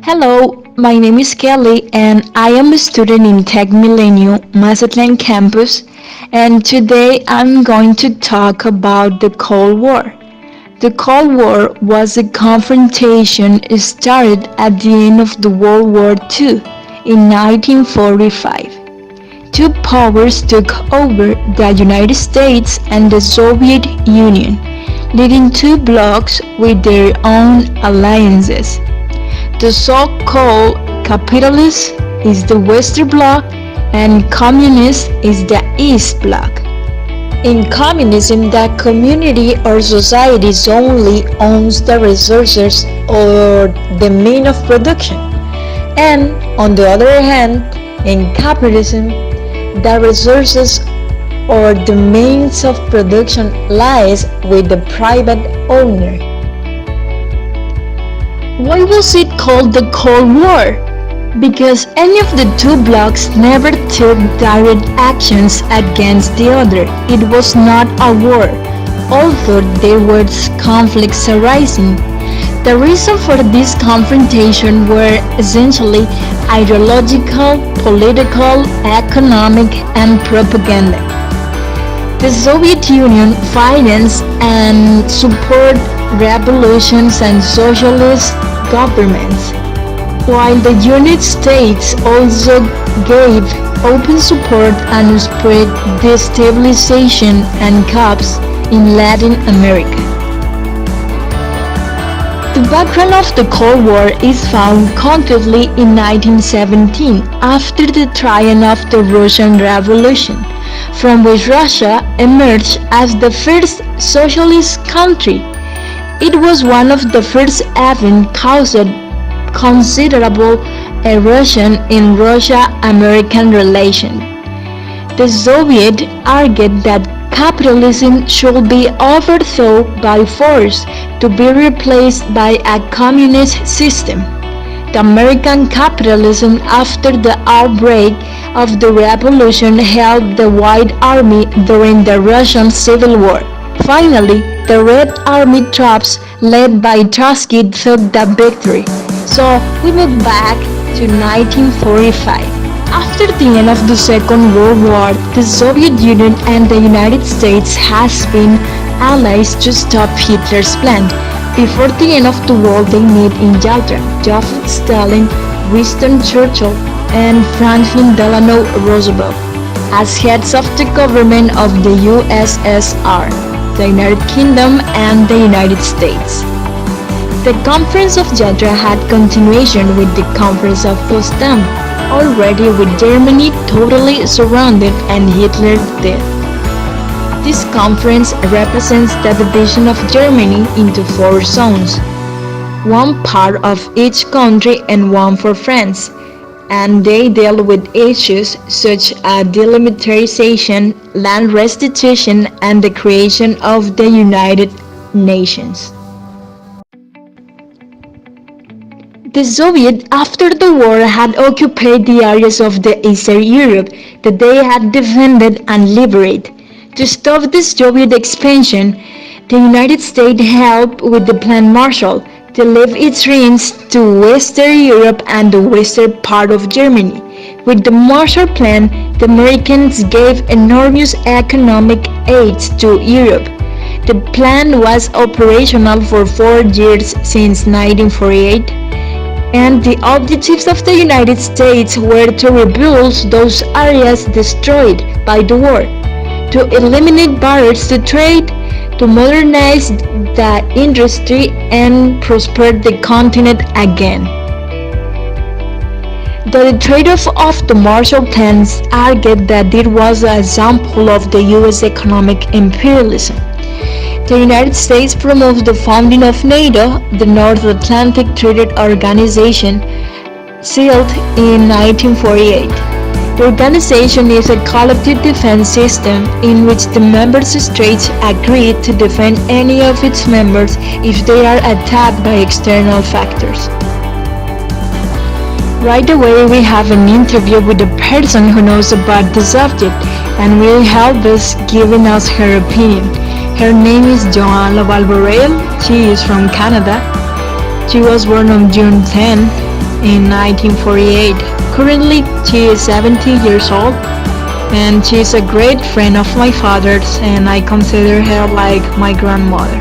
Hello, my name is Kelly and I am a student in Tech Millennium Mazatlan campus, and today I'm going to talk about the Cold War. The Cold War was a confrontation started at the end of the World War II in 1945. Two powers took over, the United States and the Soviet Union, leading two blocs with their own alliances. The so-called capitalist is the Western Bloc and communist is the East Bloc. In communism, the community or society only owns the resources or the means of production. And on the other hand, in capitalism, the resources or the means of production lies with the private owner. Why was it called the Cold War? Because any of the two blocs never took direct actions against the other. It was not a war, although there were conflicts arising. The reason for this confrontation were essentially ideological, political, economic, and propaganda. The Soviet Union financed and supported revolutions and socialist governments, while the United States also gave open support and spread destabilization and chaos in Latin America. The background of the Cold War is found concretely in 1917, after the triumph of the Russian Revolution, from which Russia emerged as the first socialist country. It was one of the first events caused considerable erosion in Russia-American relations. The Soviets argued that capitalism should be overthrown by force to be replaced by a communist system. The American capitalism, after the outbreak of the revolution, helped the White Army during the Russian Civil War. Finally, the Red Army troops led by Trotsky took the victory. So we move back to 1945. After the end of the Second World War, the Soviet Union and the United States has been allies to stop Hitler's plan. Before the end of the war, they meet in Yalta. Joseph Stalin, Winston Churchill, and Franklin Delano Roosevelt as heads of the government of the USSR, the United Kingdom, and the United States. The Conference of Yalta had continuation with the Conference of Potsdam, already with Germany totally surrounded and Hitler dead. This conference represents the division of Germany into four zones, one part of each country and one for France, and they deal with issues such as demilitarization, land restitution, and the creation of the United Nations. The Soviets after the war had occupied the areas of the Eastern Europe that they had defended and liberated. To stop the Soviet expansion, the United States helped with the Plan Marshall to leave its rings to Western Europe and the western part of Germany. With the Marshall Plan, the Americans gave enormous economic aid to Europe. The plan was operational for 4 years since 1948. And the objectives of the United States were to rebuild those areas destroyed by the war, to eliminate barriers to trade, to modernize the industry, and prosper the continent again. The trade-off of the Marshall Plan argued that it was an example of the U.S. economic imperialism. The United States promotes the founding of NATO, the North Atlantic Treaty Organization, sealed in 1948. The organization is a collective defense system in which the member states agree to defend any of its members if they are attacked by external factors. Right away, we have an interview with a person who knows about the subject and will help us giving us her opinion. Her name is Joanne Laval Borrell. She is from Canada. She was born on June 10. in 1948. Currently, she is 70 years old, and she is a great friend of my father's, and I consider her like my grandmother.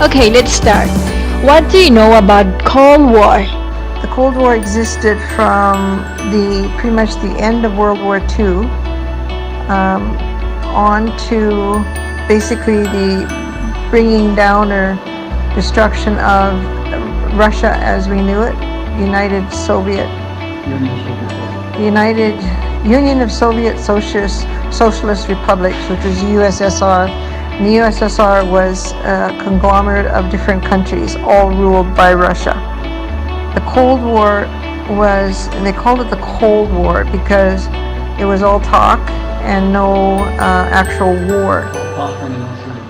Okay, let's start. What do you know about Cold War? The Cold War existed from pretty much the end of World War II on to basically the bringing down or destruction of Russia as we knew it, Union of Soviet Socialist Republics, which was USSR. And the USSR was a conglomerate of different countries, all ruled by Russia. The Cold War they called it the Cold War because it was all talk and no actual war.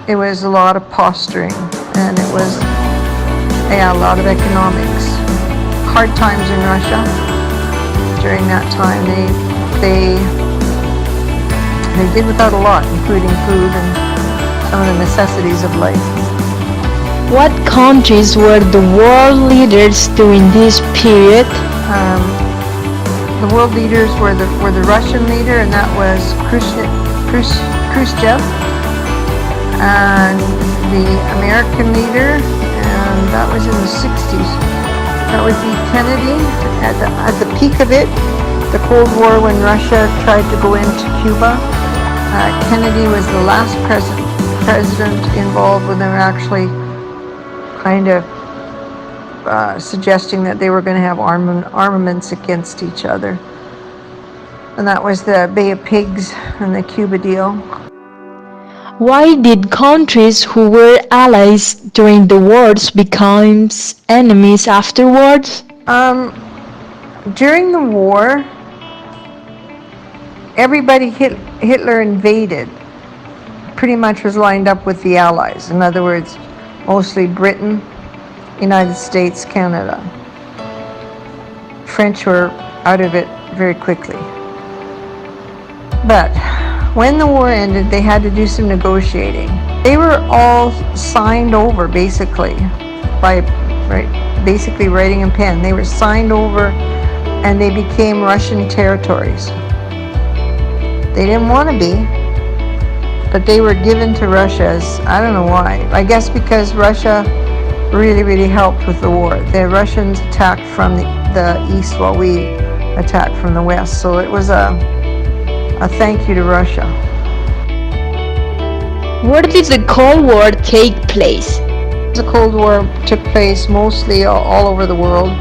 It was a lot of posturing, and it was a lot of economics. Hard times in Russia during that time. They did without a lot, including food and some of the necessities of life. What countries were the world leaders during this period? The world leaders were the Russian leader, and that was Khrushchev, and the American leader, and that was in the 60s. That would be Kennedy at the peak of it, the Cold War, when Russia tried to go into Cuba. Kennedy was the last president involved when they were actually kind of suggesting that they were going to have armaments against each other. And that was the Bay of Pigs and the Cuba deal. Why did countries who were allies during the wars become enemies afterwards? During the war, everybody Hitler invaded pretty much was lined up with the Allies. In other words, mostly Britain, United States, Canada. French were out of it very quickly. But when the war ended, they had to do some negotiating. They were all signed over basically by basically writing in pen. They were signed over and they became Russian territories. They didn't want to be, but they were given to Russia as, I don't know why. I guess because Russia really, really helped with the war. The Russians attacked from the east while we attacked from the west. So it was a thank you to Russia. Where did the Cold War take place? The Cold War took place mostly all over the world.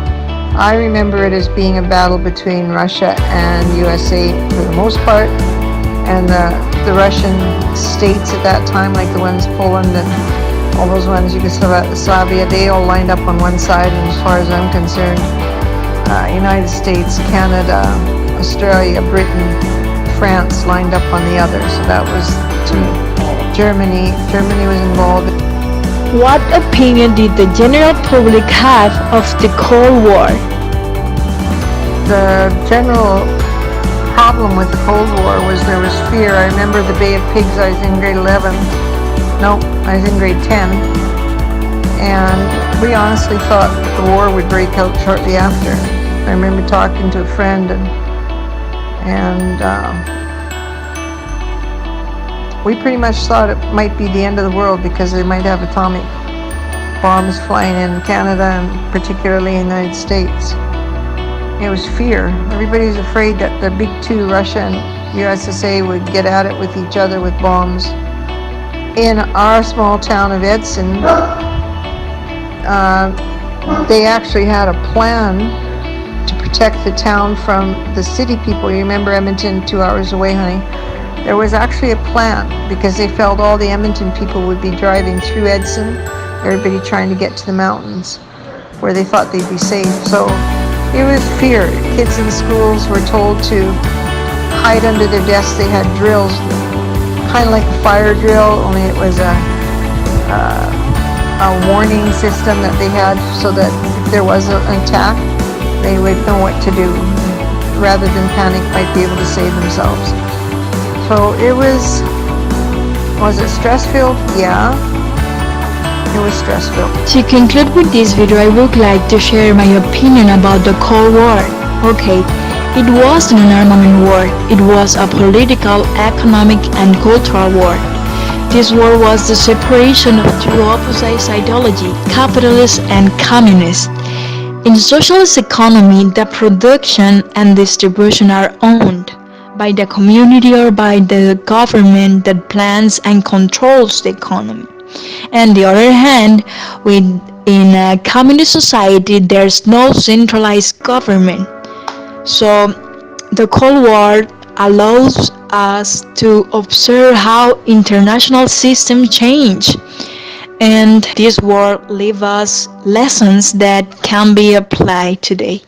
I remember it as being a battle between Russia and USA for the most part, and the Russian states at that time, like the ones Poland and all those ones, Yugoslavia, they all lined up on one side, and as far as I'm concerned, United States, Canada, Australia, Britain, France lined up on the other. So that was Germany was involved. What opinion did the general public have of the Cold War? The general problem with the Cold War was there was fear. I remember the Bay of Pigs. I was in grade 11. No, I was in grade 10. And we honestly thought the war would break out shortly after. I remember talking to a friend and we pretty much thought it might be the end of the world because they might have atomic bombs flying in Canada and particularly in the United States. It was fear. Everybody was afraid that the big two, Russia and USSR, would get at it with each other with bombs. In our small town of Edson, they actually had a plan to protect the town from the city people. You remember Edmonton, 2 hours away, honey? There was actually a plan because they felt all the Edmonton people would be driving through Edson, everybody trying to get to the mountains where they thought they'd be safe. So it was fear. Kids in schools were told to hide under their desks. They had drills, kind of like a fire drill, only it was a warning system that they had so that if there was an attack, they would know what to do. Rather than panic, might be able to save themselves. So it was it stress-filled? Yeah. It was stressful. To conclude with this video, I would like to share my opinion about the Cold War. Okay, it wasn't an armament war, it was a political, economic, and cultural war. This war was the separation of two opposite ideologies, capitalist and communist. In socialist economy, the production and distribution are owned by the community or by the government that plans and controls the economy. On the other hand, in a communist society, there's no centralized government. So the Cold War allows us to observe how international systems change. And this war leaves us lessons that can be applied today.